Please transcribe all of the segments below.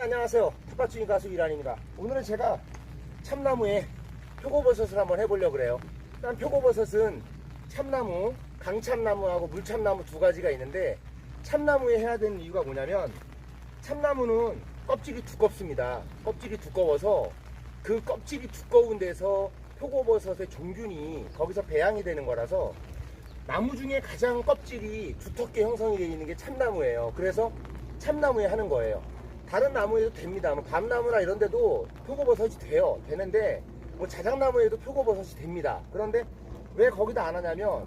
안녕하세요. 텃밭주인 가수 이란입니다. 오늘은 제가 참나무에 표고버섯을 한번 해보려고 그래요. 일단 표고버섯은 참나무, 강참나무하고 물참나무 두 가지가 있는데, 참나무에 해야 되는 이유가 뭐냐면, 참나무는 껍질이 두껍습니다. 껍질이 두꺼워서 그 껍질이 두꺼운 데서 표고버섯의 종균이 거기서 배양이 되는 거라서, 나무 중에 가장 껍질이 두텁게 형성이 되어 있는 게 참나무예요. 그래서 참나무에 하는 거예요. 다른 나무에도 됩니다. 뭐 밤나무나 이런 데도 표고버섯이 되는데, 뭐 자작나무에도 표고버섯이 됩니다. 그런데 왜 거기다 안 하냐면,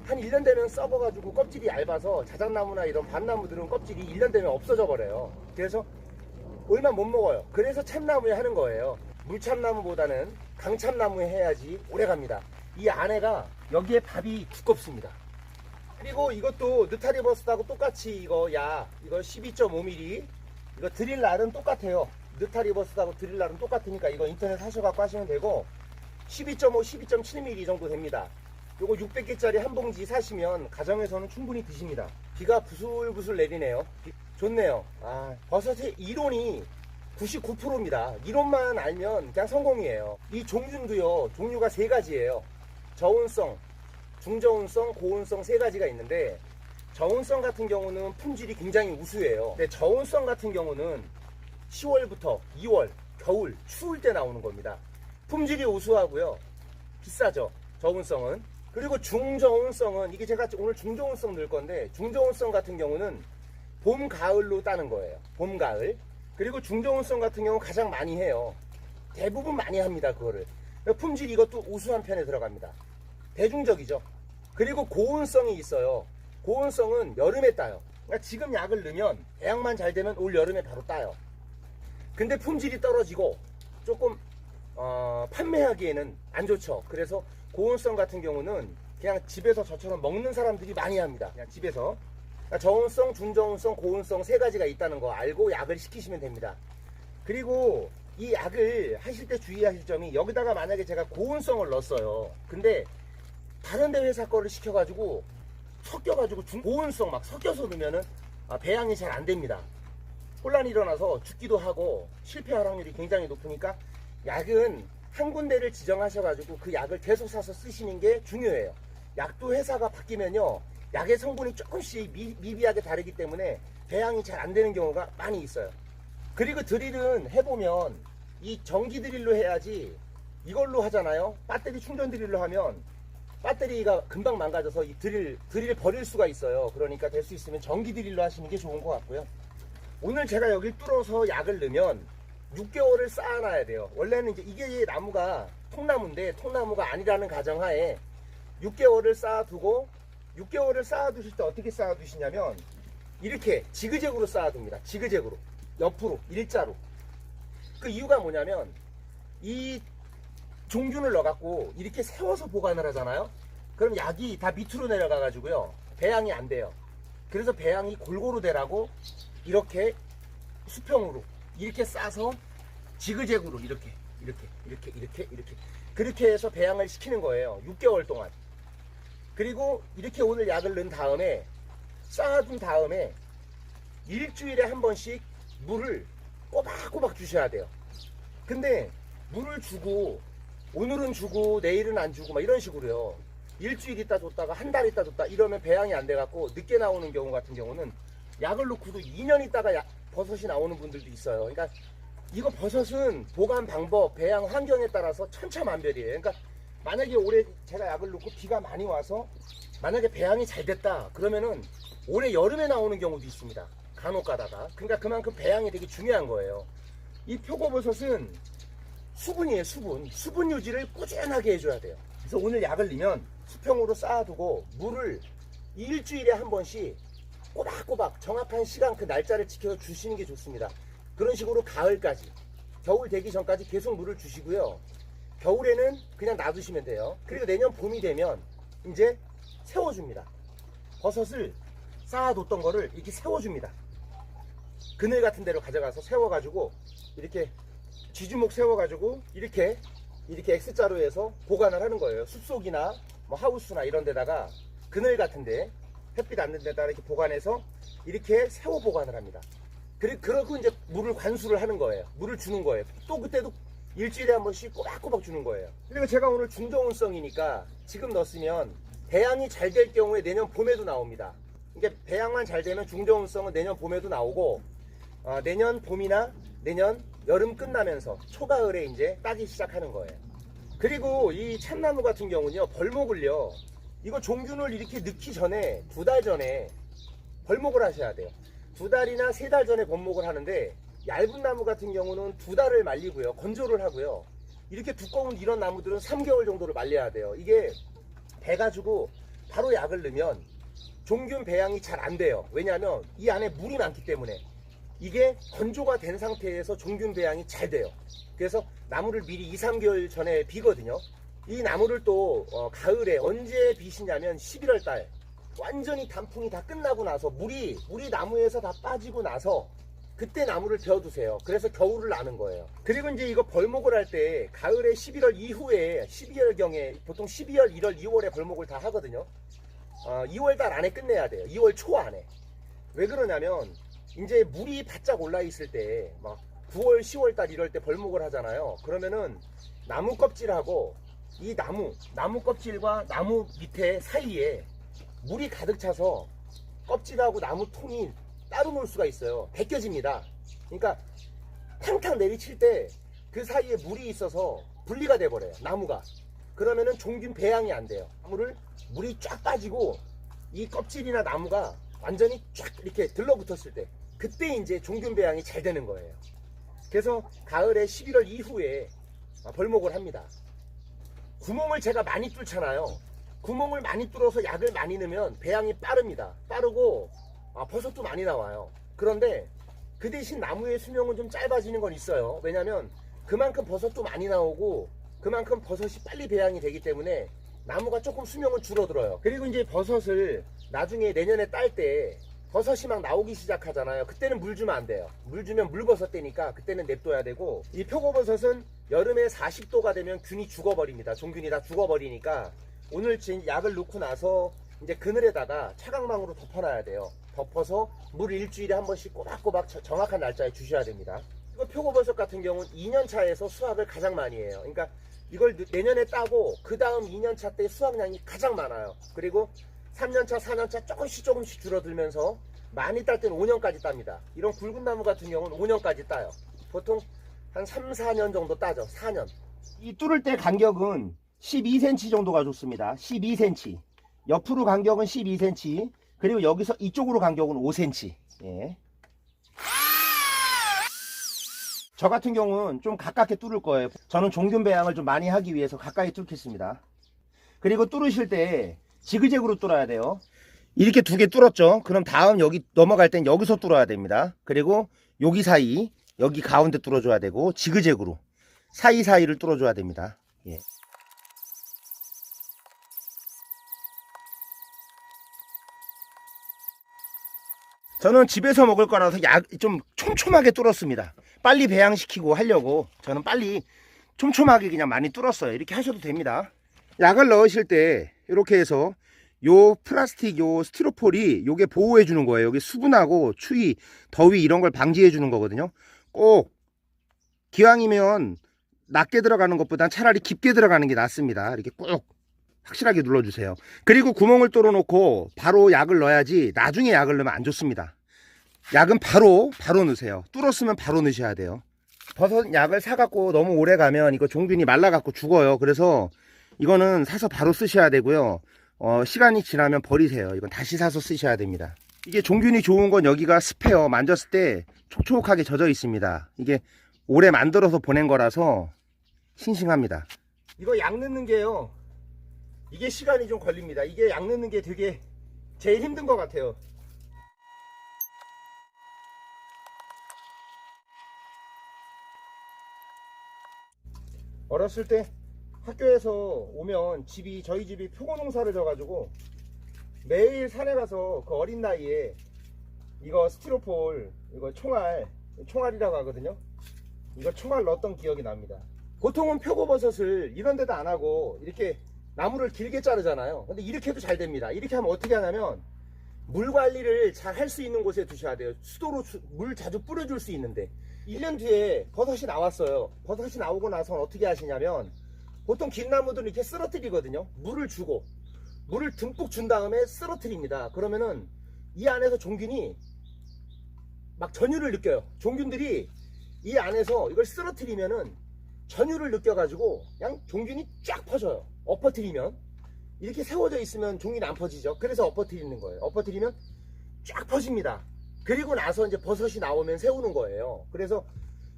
한 1년 되면 썩어가지고 껍질이 얇아서 자작나무나 이런 밤나무들은 껍질이 1년 되면 없어져 버려요. 그래서 얼마 못 먹어요. 그래서 참나무에 하는 거예요. 물참나무보다는 강참나무에 해야지 오래 갑니다. 이 안에가 여기에 밥이 두껍습니다. 그리고 이것도 느타리버섯하고 똑같이 이거 12.5mm 이거 드릴날은 똑같아요. 느타리버섯하고 드릴날은 똑같으니까 이거 인터넷 하셔갖고 하시면 되고, 12.5, 12.7mm 정도 됩니다. 요거 600개짜리 한 봉지 사시면 가정에서는 충분히 드십니다. 비가 부슬부슬 내리네요. 좋네요. 버섯의 이론이 99%입니다. 이론만 알면 그냥 성공이에요. 이 종균도요, 종류가 세 가지예요. 저온성, 중저온성, 고온성 세 가지가 있는데, 저온성 같은 경우는 품질이 굉장히 우수해요. 근데 저온성 같은 경우는 10월부터 2월, 겨울, 추울 때 나오는 겁니다. 품질이 우수하고요. 비싸죠, 저온성은. 그리고 중저온성은, 이게 제가 오늘 중저온성 넣을 건데, 중저온성 같은 경우는 봄, 가을로 따는 거예요. 봄, 가을. 그리고 중저온성 같은 경우 가장 많이 해요. 대부분 많이 합니다, 그거를. 품질 이것도 우수한 편에 들어갑니다. 대중적이죠. 그리고 고온성이 있어요. 고온성은 여름에 따요. 그러니까 지금 약을 넣으면 배양만 잘 되면 올 여름에 바로 따요. 근데 품질이 떨어지고 조금 판매하기에는 안 좋죠. 그래서 고온성 같은 경우는 그냥 집에서 저처럼 먹는 사람들이 많이 합니다. 그냥 집에서. 그러니까 저온성, 중저온성, 고온성 세 가지가 있다는 거 알고 약을 시키시면 됩니다. 그리고 이 약을 하실 때 주의하실 점이, 여기다가 만약에 제가 고온성을 넣었어요. 근데 다른 데 회사 거를 시켜가지고 섞여가지고 고온성 막 섞여서 넣으면은 배양이 잘 안 됩니다. 혼란이 일어나서 죽기도 하고 실패할 확률이 굉장히 높으니까, 약은 한 군데를 지정하셔가지고 그 약을 계속 사서 쓰시는 게 중요해요. 약도 회사가 바뀌면요, 약의 성분이 조금씩 미비하게 다르기 때문에 배양이 잘 안 되는 경우가 많이 있어요. 그리고 드릴은 해보면 이 전기 드릴로 해야지, 이걸로 하잖아요. 배터리 충전 드릴로 하면 배터리가 금방 망가져서 이 드릴을 버릴 수가 있어요. 그러니까 될 수 있으면 전기 드릴로 하시는 게 좋은 것 같고요. 오늘 제가 여기 뚫어서 약을 넣으면 6개월을 쌓아놔야 돼요. 원래는 이제 이게 나무가 통나무인데, 통나무가 아니라는 가정하에 6개월을 쌓아두고, 6개월을 쌓아두실 때 어떻게 쌓아두시냐면, 이렇게 지그재그로 쌓아둡니다. 지그재그로, 옆으로, 일자로. 그 이유가 뭐냐면, 이 종균을 넣어갖고 이렇게 세워서 보관을 하잖아요. 그럼 약이 다 밑으로 내려가 가지고요, 배양이 안 돼요. 그래서 배양이 골고루 되라고 이렇게 수평으로 이렇게 싸서 지그재그로 이렇게 그렇게 해서 배양을 시키는 거예요. 6개월 동안. 그리고 이렇게 오늘 약을 넣은 다음에, 쌓아둔 다음에 일주일에 한 번씩 물을 꼬박꼬박 주셔야 돼요. 근데 물을 주고 오늘은 주고 내일은 안 주고 막 이런 식으로요, 일주일 있다 줬다가 한 달 있다 줬다 이러면 배양이 안 돼갖고 늦게 나오는 경우 같은 경우는 약을 넣고도 2년 있다가 버섯이 나오는 분들도 있어요. 그러니까 이거 버섯은 보관 방법, 배양 환경에 따라서 천차만별이에요. 그러니까 만약에 올해 제가 약을 넣고 비가 많이 와서 만약에 배양이 잘 됐다 그러면은 올해 여름에 나오는 경우도 있습니다, 간혹 가다가. 그러니까 그만큼 배양이 되게 중요한 거예요. 이 표고버섯은 수분이에요. 수분 유지를 꾸준하게 해줘야 돼요. 그래서 오늘 약을 넣으면 수평으로 쌓아두고 물을 일주일에 한 번씩 꼬박꼬박 정확한 시간, 그 날짜를 지켜서 주시는 게 좋습니다. 그런 식으로 가을까지, 겨울 되기 전까지 계속 물을 주시고요. 겨울에는 그냥 놔두시면 돼요. 그리고 내년 봄이 되면 이제 세워줍니다. 버섯을 쌓아뒀던 거를 이렇게 세워줍니다. 그늘 같은 데로 가져가서 세워가지고 이렇게 쥐주목 세워가지고 이렇게 X자로 해서 보관을 하는 거예요. 숲속이나 뭐 하우스나 이런 데다가 그늘 같은데 햇빛 안 드는 데다가 이렇게 보관해서 이렇게 세워 보관을 합니다. 그러고 이제 물을 관수를 하는 거예요. 물을 주는 거예요. 또 그때도 일주일에 한 번씩 꼬박꼬박 주는 거예요. 그리고 제가 오늘 중저온성이니까 지금 넣었으면 배양이 잘 될 경우에 내년 봄에도 나옵니다. 그러니까 배양만 잘 되면 중저온성은 내년 봄에도 나오고 내년 봄이나 내년 여름 끝나면서 초가을에 이제 따기 시작하는 거예요. 그리고 이 참나무 같은 경우는요, 벌목을요, 이거 종균을 이렇게 넣기 전에 2달 전에 벌목을 하셔야 돼요. 2달이나 3달 전에 벌목을 하는데, 얇은 나무 같은 경우는 2달을 말리고요, 건조를 하고요. 이렇게 두꺼운 이런 나무들은 3개월 정도를 말려야 돼요. 이게 배가지고 바로 약을 넣으면 종균 배양이 잘 안 돼요. 왜냐하면 이 안에 물이 많기 때문에. 이게 건조가 된 상태에서 종균 배양이 잘 돼요. 그래서 나무를 미리 2-3개월 전에 비거든요. 이 나무를 또 가을에 언제 비시냐면 11월 달, 완전히 단풍이 다 끝나고 나서 물이 나무에서 다 빠지고 나서 그때 나무를 베어두세요. 그래서 겨울을 나는 거예요. 그리고 이제 이거 벌목을 할 때 가을에 11월 이후에 12월경에 보통 12월, 1월, 2월에 벌목을 다 하거든요. 2월 달 안에 끝내야 돼요. 2월 초 안에. 왜 그러냐면 이제 물이 바짝 올라 있을 때 막 9월, 10월 달 이럴 때 벌목을 하잖아요. 그러면은 나무 껍질하고 이 나무 껍질과 나무 밑에 사이에 물이 가득 차서 껍질하고 나무 통이 따로 놀 수가 있어요. 벗겨집니다. 그러니까 탕탕 내리칠 때 그 사이에 물이 있어서 분리가 돼 버려요, 나무가. 그러면은 종균 배양이 안 돼요. 물이 쫙 빠지고 이 껍질이나 나무가 완전히 쫙 이렇게 들러붙었을 때 그때 이제 종균 배양이 잘 되는 거예요. 그래서 가을에 11월 이후에 벌목을 합니다. 구멍을 제가 많이 뚫잖아요. 구멍을 많이 뚫어서 약을 많이 넣으면 배양이 빠릅니다. 빠르고 버섯도 많이 나와요. 그런데 그 대신 나무의 수명은 좀 짧아지는 건 있어요. 왜냐면 그만큼 버섯도 많이 나오고 그만큼 버섯이 빨리 배양이 되기 때문에 나무가 조금 수명은 줄어들어요. 그리고 이제 버섯을 나중에 내년에 딸 때 버섯이 막 나오기 시작하잖아요. 그때는 물 주면 안 돼요. 물 주면 물버섯 되니까 그때는 냅둬야 되고, 이 표고버섯은 여름에 40도가 되면 균이 죽어버립니다. 종균이 다 죽어버리니까 오늘 약을 넣고 나서 이제 그늘에다가 차광망으로 덮어놔야 돼요. 덮어서 물 일주일에 한 번씩 꼬박꼬박 정확한 날짜에 주셔야 됩니다. 이거 표고버섯 같은 경우는 2년차에서 수확을 가장 많이 해요. 그러니까 이걸 내년에 따고 그 다음 2년차 때 수확량이 가장 많아요. 그리고 3년차, 4년차 조금씩 줄어들면서 많이 딸 때는 5년까지 땁니다. 이런 굵은 나무 같은 경우는 5년까지 따요. 보통 한 3, 4년 정도 따죠. 4년. 이 뚫을 때 간격은 12cm 정도가 좋습니다. 12cm. 옆으로 간격은 12cm. 그리고 여기서 이쪽으로 간격은 5cm. 예. 저 같은 경우는 좀 가깝게 뚫을 거예요. 저는 종균 배양을 좀 많이 하기 위해서 가까이 뚫겠습니다. 그리고 뚫으실 때 지그재그로 뚫어야 돼요. 이렇게 2개 뚫었죠. 그럼 다음 여기 넘어갈 땐 여기서 뚫어야 됩니다. 그리고 여기 사이, 여기 가운데 뚫어줘야 되고, 지그재그로 사이사이를 뚫어줘야 됩니다. 예. 저는 집에서 먹을 거라서 좀 촘촘하게 뚫었습니다. 빨리 배양시키고 하려고 저는 빨리 촘촘하게 그냥 많이 뚫었어요. 이렇게 하셔도 됩니다. 약을 넣으실 때 이렇게 해서 요 플라스틱 요 스티로폴이 요게 보호해 주는 거예요. 여기 수분하고 추위, 더위 이런 걸 방지해 주는 거거든요. 꼭 기왕이면 낮게 들어가는 것보단 차라리 깊게 들어가는 게 낫습니다. 이렇게 꾹 확실하게 눌러주세요. 그리고 구멍을 뚫어 놓고 바로 약을 넣어야지 나중에 약을 넣으면 안 좋습니다. 약은 바로 넣으세요. 뚫었으면 바로 넣으셔야 돼요. 버섯 약을 사갖고 너무 오래 가면 이거 종균이 말라갖고 죽어요. 그래서 이거는 사서 바로 쓰셔야 되고요. 시간이 지나면 버리세요. 이건 다시 사서 쓰셔야 됩니다. 이게 종균이 좋은 건 여기가 습해요. 만졌을 때 촉촉하게 젖어 있습니다. 이게 오래 만들어서 보낸 거라서 싱싱합니다. 이거 약 넣는 게요, 이게 시간이 좀 걸립니다. 이게 약 넣는 게 되게 제일 힘든 것 같아요. 어렸을 때 학교에서 오면 저희 집이 표고농사를 져가지고 매일 산에 가서 그 어린 나이에 이거 스티로폴, 이거 총알이라고 하거든요. 이거 총알 넣었던 기억이 납니다. 보통은 표고버섯을 이런 데도 안 하고 이렇게 나무를 길게 자르잖아요. 근데 이렇게 해도 잘 됩니다. 이렇게 하면 어떻게 하냐면 물 관리를 잘 할 수 있는 곳에 두셔야 돼요. 수도로 물 자주 뿌려줄 수 있는데. 1년 뒤에 버섯이 나왔어요. 버섯이 나오고 나서 어떻게 하시냐면 보통 긴 나무들은 이렇게 쓰러뜨리거든요. 물을 주고 물을 듬뿍 준 다음에 쓰러뜨립니다. 그러면은 이 안에서 종균이 막 전율을 느껴요. 종균들이 이 안에서 이걸 쓰러뜨리면은 전율을 느껴가지고 그냥 종균이 쫙 퍼져요. 엎어뜨리면 이렇게 세워져 있으면 종균이 안 퍼지죠. 그래서 엎어뜨리는 거예요. 엎어뜨리면 쫙 퍼집니다. 그리고 나서 이제 버섯이 나오면 세우는 거예요. 그래서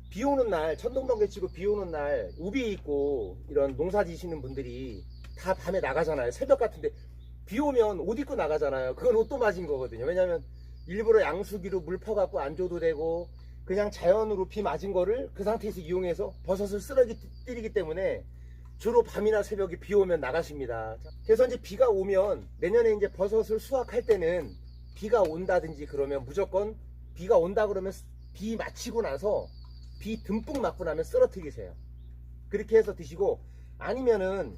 비 오는 날, 천둥번개 치고 비 오는 날 우비 입고 이런 농사 지시는 분들이 다 밤에 나가잖아요. 새벽 같은데 비 오면 옷 입고 나가잖아요. 그건 옷도 맞은 거거든요. 왜냐면 일부러 양수기로 물 퍼갖고 안 줘도 되고 그냥 자연으로 비 맞은 거를 그 상태에서 이용해서 버섯을 쓰러뜨리기 때문에 주로 밤이나 새벽에 비 오면 나가십니다. 그래서 이제 비가 오면 내년에 이제 버섯을 수확할 때는 비가 온다든지 그러면 무조건 비가 온다 그러면 비 마치고 나서 비 듬뿍 맞고 나면 쓰러뜨리세요. 그렇게 해서 드시고, 아니면은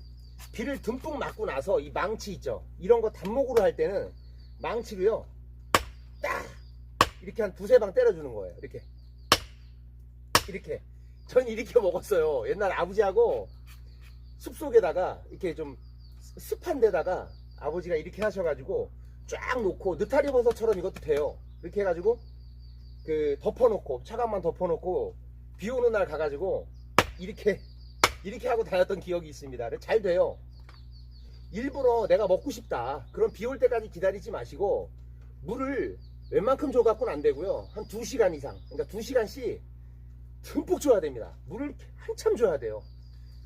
비를 듬뿍 맞고 나서 이 망치 있죠, 이런 거 단목으로 할 때는 망치로요 딱 이렇게 한 두세 방 때려주는 거예요. 이렇게 전 이렇게 먹었어요. 옛날 아버지하고 숲속에다가 이렇게 좀 습한 데다가 아버지가 이렇게 하셔가지고 쫙 놓고, 느타리 버섯처럼 이것도 돼요. 이렇게 해가지고 그 덮어놓고, 차갑만 덮어놓고 비 오는 날 가가지고 이렇게 하고 다녔던 기억이 있습니다. 잘 돼요. 일부러 내가 먹고 싶다 그럼 비 올 때까지 기다리지 마시고 물을 웬만큼 줘갖고는 안 되고요. 한 2시간 이상, 그러니까 2시간씩 듬뿍 줘야 됩니다. 물을 한참 줘야 돼요.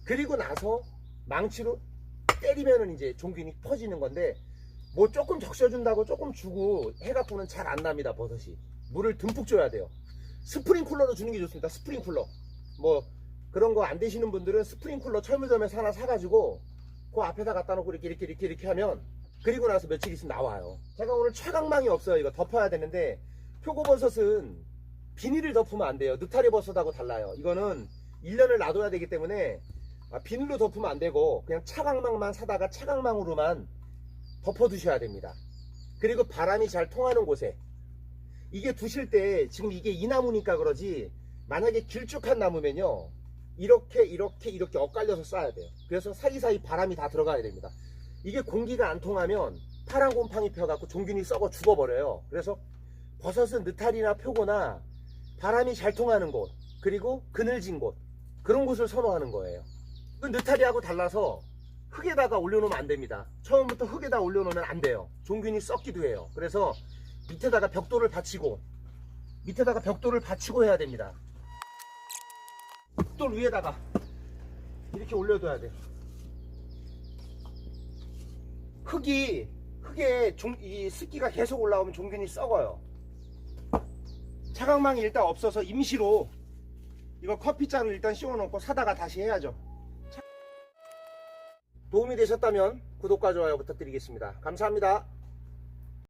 그리고 나서 망치로 때리면은 이제 종균이 퍼지는 건데, 뭐 조금 적셔준다고 조금 주고 해갖고는 잘 안 납니다. 버섯이 물을 듬뿍 줘야 돼요. 스프링쿨러로 주는 게 좋습니다. 스프링쿨러 뭐 그런 거 안 되시는 분들은 스프링쿨러 철물점에서 하나 사가지고 그 앞에다 갖다 놓고 이렇게 하면, 그리고 나서 며칠 있으면 나와요. 제가 오늘 차광망이 없어요. 이거 덮어야 되는데, 표고버섯은 비닐을 덮으면 안 돼요. 느타리 버섯하고 달라요. 이거는 1년을 놔둬야 되기 때문에 비닐로 덮으면 안 되고 그냥 차광망만 사다가 차광망으로만 덮어 두셔야 됩니다. 그리고 바람이 잘 통하는 곳에, 이게 두실 때 지금 이게 이 나무니까 그러지, 만약에 길쭉한 나무면요 이렇게 엇갈려서 쏴야 돼요. 그래서 사이사이 바람이 다 들어가야 됩니다. 이게 공기가 안 통하면 파란 곰팡이 펴갖고 종균이 썩어 죽어버려요. 그래서 버섯은 느타리나 표고나 바람이 잘 통하는 곳, 그리고 그늘진 곳, 그런 곳을 선호하는 거예요. 그 느타리하고 달라서 흙에다가 올려놓으면 안 됩니다. 처음부터 흙에다 올려놓으면 안 돼요. 종균이 썩기도 해요. 그래서 밑에다가 벽돌을 받치고 해야 됩니다. 벽돌 위에다가 이렇게 올려둬야 돼요. 흙에 이 습기가 계속 올라오면 종균이 썩어요. 차광망이 일단 없어서 임시로 이거 커피잔을 일단 씌워놓고 사다가 다시 해야죠. 도움이 되셨다면 구독과 좋아요 부탁드리겠습니다. 감사합니다.